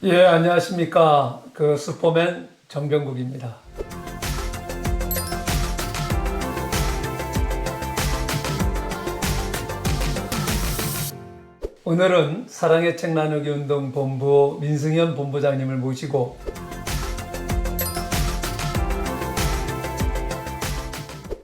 예, 안녕하십니까. 슈퍼맨 정병국입니다. 오늘은 사랑의 책 나누기 운동 본부 민승현 본부장님을 모시고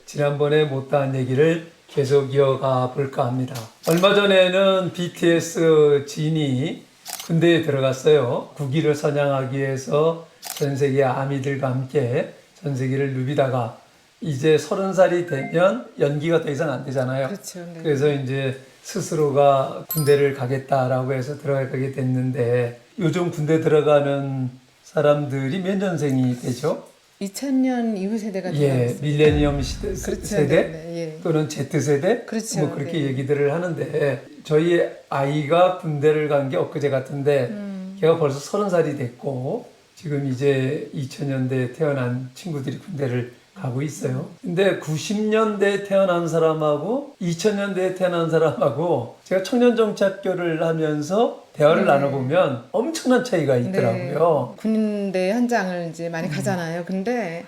지난번에 못다한 얘기를 계속 이어가 볼까 합니다. 얼마 전에는 BTS 진이 군대에 들어갔어요. 국위를 선양하기 위해서 전 세계 아미들과 함께 전 세계를 누비다가 이제 30살이 되면 연기가 더 이상 안 되잖아요. 그렇죠. 네. 그래서 이제 스스로가 군대를 가겠다라고 해서 들어가게 됐는데 요즘 군대 들어가는 사람들이 몇 년생이 되죠? 2000년 이후 세대가 예, 들어갔어요. 밀레니엄 시대, 그렇죠. 세대 네, 네, 예. 또는 Z세대 그렇죠. 뭐 그렇게 네. 얘기들을 하는데 저희 아이가 군대를 간 게 엊그제 같은데 걔가 벌써 30살이 됐고 지금 이제 2000년대에 태어난 친구들이 군대를 가고 있어요. 근데 90년대에 태어난 사람하고 2000년대에 태어난 사람하고 제가 청년정착교를 하면서 대화를 네. 나눠보면 엄청난 차이가 있더라고요. 네. 군대 현장을 이제 많이 가잖아요. 근데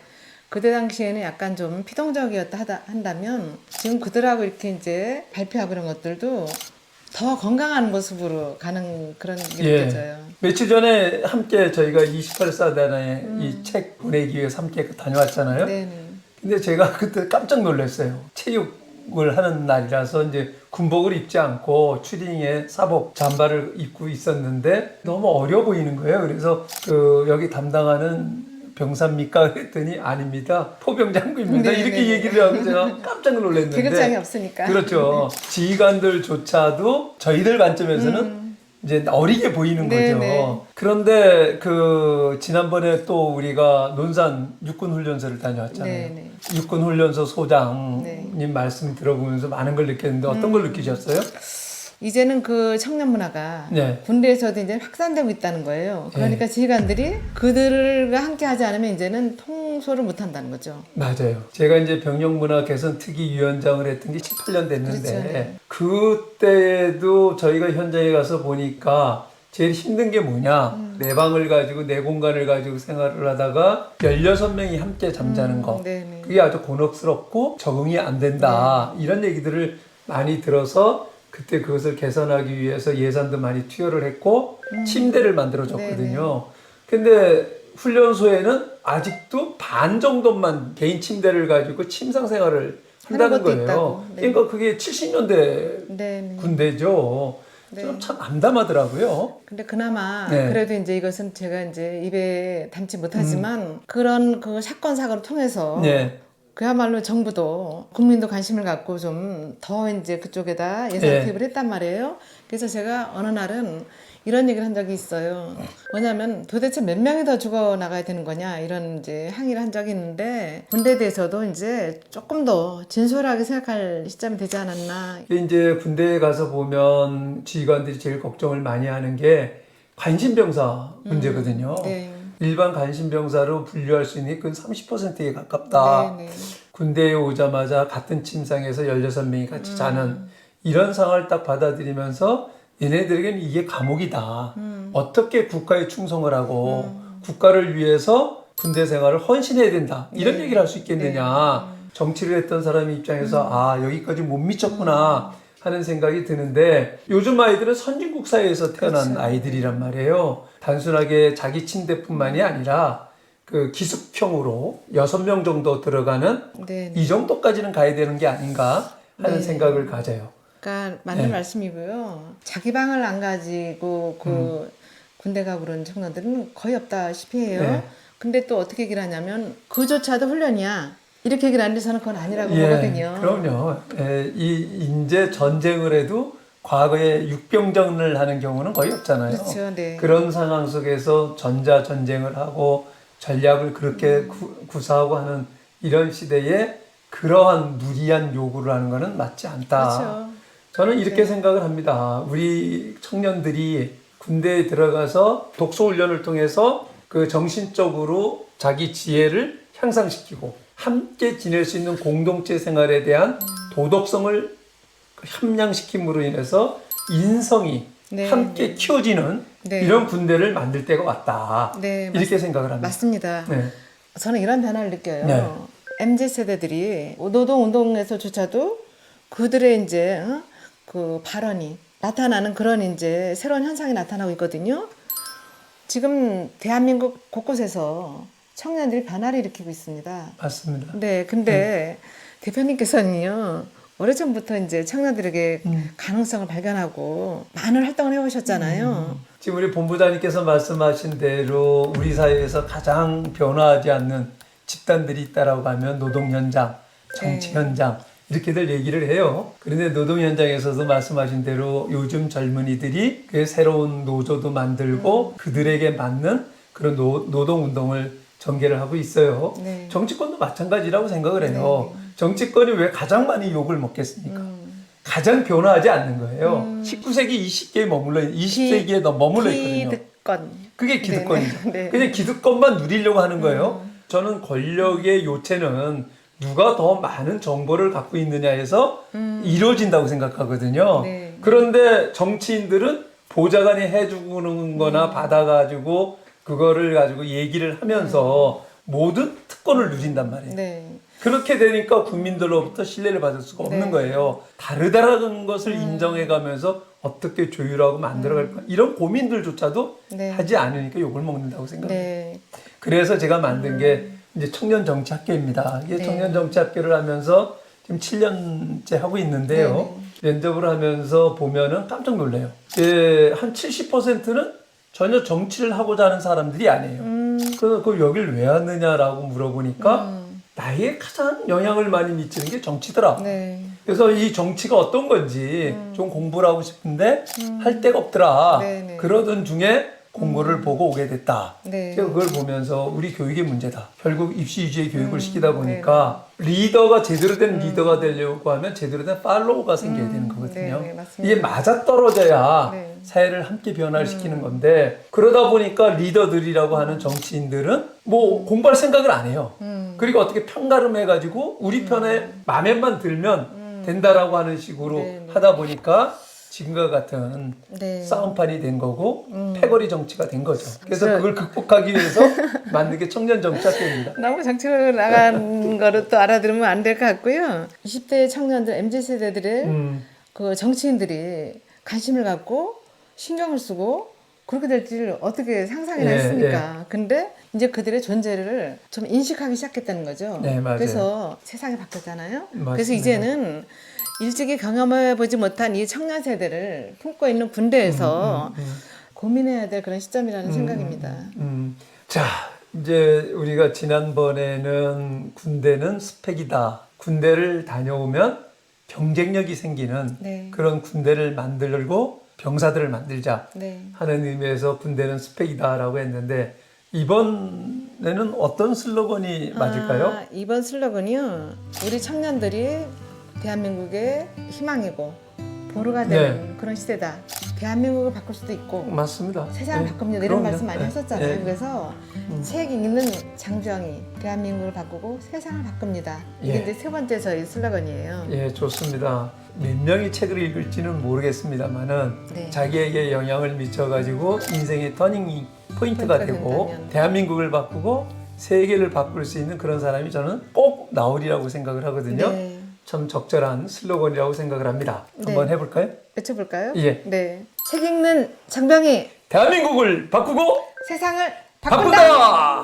그때 당시에는 약간 좀 피동적이었다 한다면 지금 그들하고 이렇게 이제 발표하고 이런 것들도 더 건강한 모습으로 가는 그런 게 느껴져요. 며칠 전에 함께 저희가 28사단에 이 책 보내기 위해서 함께 다녀왔잖아요. 네네. 근데 제가 그때 깜짝 놀랐어요. 체육을 하는 날이라서 이제 군복을 입지 않고 추리닝에 사복 잠바를 입고 있었는데 너무 어려 보이는 거예요. 그래서 여기 담당하는 병사입니까? 그랬더니 아닙니다. 포병장군입니다. 네, 이렇게 네. 얘기를 하고 제가 깜짝 놀랐는데. 계급장이 없으니까. 그렇죠. 지휘관들조차도 저희들 관점에서는 이제 어리게 보이는 네, 거죠. 네. 그런데 지난번에 또 우리가 논산 육군훈련소를 다녀왔잖아요. 네, 네. 육군훈련소 소장님 네. 말씀 들어보면서 많은 걸 느꼈는데 어떤 걸 느끼셨어요? 이제는 그 청년 문화가 네. 군대에서도 이제 확산되고 있다는 거예요. 그러니까 지휘관들이 그들과 함께 하지 않으면 이제는 통솔을 못 한다는 거죠. 맞아요. 제가 이제 병력문화 개선 특위위원장을 했던 게 18년 됐는데 그렇죠, 네. 그때도 저희가 현장에 가서 보니까 제일 힘든 게 뭐냐 내 방을 가지고 내 공간을 가지고 생활을 하다가 16명이 함께 잠자는 거 네네. 그게 아주 곤혹스럽고 적응이 안 된다 이런 얘기들을 많이 들어서 그때 그것을 개선하기 위해서 예산도 많이 투여를 했고 침대를 만들어줬거든요. 근데 훈련소에는 아직도 반 정도만 개인 침대를 가지고 침상 생활을 한다는 것도 거예요. 있다고. 네. 그러니까 그게 70년대 네네. 군대죠. 네. 참 암담하더라고요. 근데 그나마 네. 그래도 이제 이것은 제가 이제 입에 담지 못하지만 그런 그 사건 사고를 통해서 네. 그야말로 정부도 국민도 관심을 갖고 좀 더 이제 그쪽에다 예산 네. 투입을 했단 말이에요. 그래서 제가 어느 날은 이런 얘기를 한 적이 있어요. 뭐냐면 도대체 몇 명이 더 죽어 나가야 되는 거냐 이런 이제 항의를 한 적이 있는데 군대에 대해서도 이제 조금 더 진솔하게 생각할 시점이 되지 않았나. 이제 군대에 가서 보면 지휘관들이 제일 걱정을 많이 하는 게 관심병사 문제거든요. 네. 일반 관심병사로 분류할 수 있는 그 30%에 가깝다. 네네. 군대에 오자마자 같은 침상에서 16명이 같이 자는 이런 상황을 딱 받아들이면서 얘네들에게는 이게 감옥이다. 어떻게 국가에 충성을 하고 국가를 위해서 군대 생활을 헌신해야 된다. 이런 네. 얘기를 할 수 있겠느냐. 정치를 했던 사람의 입장에서 아 여기까지 못 미쳤구나 하는 생각이 드는데 요즘 아이들은 선진국 사회에서 태어난 그렇죠. 아이들이란 말이에요. 단순하게 자기 침대뿐만이 아니라 그 기숙형으로 6명 정도 들어가는 네. 이 정도까지는 가야 되는 게 아닌가 하는 네. 생각을 가져요. 그러니까 맞는 네. 말씀이고요. 자기 방을 안 가지고 군대 가고 그런 청년들은 거의 없다시피 해요. 네. 근데 또 어떻게 얘기를 하냐면 그조차도 훈련이야. 이렇게 얘기를 하는데 저는 그건 아니라고 보거든요. 그럼요. 이제 전쟁을 해도 과거에 육병전을 하는 경우는 거의 없잖아요. 그렇죠. 네. 그런 상황 속에서 전자전쟁을 하고 전략을 그렇게 구사하고 하는 이런 시대에 그러한 무리한 요구를 하는 것은 맞지 않다. 그렇죠. 저는 이렇게 생각을 합니다. 우리 청년들이 군대에 들어가서 독소훈련을 통해서 그 정신적으로 자기 지혜를 향상시키고 함께 지낼 수 있는 공동체 생활에 대한 도덕성을 함양시킴으로 인해서 인성이 네, 함께 키워지는 네. 이런 군대를 만들 때가 왔다. 네, 이렇게 생각을 합니다. 맞습니다. 네. 저는 이런 변화를 느껴요. 네. MZ 세대들이 노동운동에서조차도 그들의 이제 그 발언이 나타나는 그런 이제 새로운 현상이 나타나고 있거든요. 지금 대한민국 곳곳에서 청년들이 변화를 일으키고 있습니다. 맞습니다. 네, 근데 대표님께서는요, 오래전부터 이제 청년들에게 가능성을 발견하고 많은 활동을 해오셨잖아요. 지금 우리 본부장님께서 말씀하신 대로 우리 사회에서 가장 변화하지 않는 집단들이 있다라고 하면 노동 현장, 정치 네. 현장 이렇게들 얘기를 해요. 그런데 노동 현장에서도 말씀하신 대로 요즘 젊은이들이 그 새로운 노조도 만들고 그들에게 맞는 그런 노동 운동을 전개를 하고 있어요. 네. 정치권도 마찬가지라고 생각을 해요. 정치권이 왜 가장 많이 욕을 먹겠습니까? 가장 변화하지 않는 거예요. 19세기, 20세기에 머물러, 20세기에 더 머물러 있거든요. 기득권. 그게 기득권이죠. 네, 네. 그냥 기득권만 누리려고 하는 거예요. 저는 권력의 요체는 누가 더 많은 정보를 갖고 있느냐에서 이루어진다고 생각하거든요. 네. 그런데 정치인들은 보좌관이 해주는 거나 받아가지고 그거를 가지고 얘기를 하면서 모든 특권을 누린단 말이에요. 네. 그렇게 되니까 국민들로부터 신뢰를 받을 수가 없는 네. 거예요. 다르다라는 것을 인정해가면서 어떻게 조율하고 만들어갈까 이런 고민들조차도 네. 하지 않으니까 욕을 먹는다고 생각해요. 네. 그래서 제가 만든 게 이제 청년정치학교입니다. 이게 네. 청년정치학교를 하면서 지금 7년째 하고 있는데요. 면접을 하면서 보면은 깜짝 놀래요. 한 70%는 전혀 정치를 하고자 하는 사람들이 아니에요. 그래서 그걸 여길 왜 왔느냐라고 물어보니까 나에게 가장 영향을 많이 미치는 게 정치더라. 네. 그래서 이 정치가 어떤 건지 좀 공부를 하고 싶은데 할 데가 없더라. 네네. 그러던 중에 공부를 보고 오게 됐다. 네. 제가 그걸 보면서 우리 교육의 문제다. 결국 입시 위주의 교육을 시키다 보니까 리더가 제대로 된 리더가 되려고 하면 제대로 된 팔로워가 생겨야 되는 거거든요. 네네, 맞습니다. 이게 맞아떨어져야 네. 사회를 함께 변화를 시키는 건데 그러다 보니까 리더들이라고 하는 정치인들은 뭐 공부할 생각을 안 해요. 그리고 어떻게 편가름해가지고 우리 편에 마음에만 들면 된다라고 하는 식으로 네네. 하다 보니까 지금과 같은 네. 싸움판이 된 거고 패거리 정치가 된 거죠. 그래서 그렇죠. 그걸 극복하기 위해서 만든 게 청년정치학교입니다. 너무 정치로 나간 거를 또 알아들으면 안 될 것 같고요. 20대 청년들, MZ세대들의 그 정치인들이 관심을 갖고 신경을 쓰고 그렇게 될 줄 어떻게 상상이나 예, 했습니까? 근데 이제 그들의 존재를 좀 인식하기 시작했다는 거죠. 네, 맞아요. 그래서 세상이 바뀌었잖아요. 맞습니다. 그래서 이제는 일찍이 경험해보지 못한 이 청년 세대를 품고 있는 군대에서 고민해야 될 그런 시점이라는 생각입니다. 자, 이제 우리가 지난번에는 군대는 스펙이다. 군대를 다녀오면 경쟁력이 생기는 네. 그런 군대를 만들고 병사들을 만들자 네. 하는 의미에서 군대는 스펙이다라고 했는데 이번에는 어떤 슬로건이 맞을까요? 이번 슬로건이요. 우리 청년들이 대한민국의 희망이고 보루가 되는 그런 시대다. 대한민국을 바꿀 수도 있고 맞습니다. 세상을 네, 바꿉니다. 이런 그럼요. 말씀 많이 네, 하셨잖아요. 네. 그래서 책 읽는 장주영이 대한민국을 바꾸고 세상을 바꿉니다. 이게 예. 이제 세 번째 저희 슬로건이에요. 예, 좋습니다. 몇 명이 책을 읽을지는 모르겠습니다만은 네. 자기에게 영향을 미쳐가지고 인생의 터닝 포인트가 포인트가 되고 된다면. 대한민국을 바꾸고 세계를 바꿀 수 있는 그런 사람이 저는 꼭 나오리라고 생각을 하거든요. 네. 참 적절한 슬로건이라고 생각을 합니다. 네. 한번 해볼까요? 외쳐볼까요? 예. 네. 책 읽는 장병이 대한민국을 바꾸고 세상을 바꾼다. 바꾼다!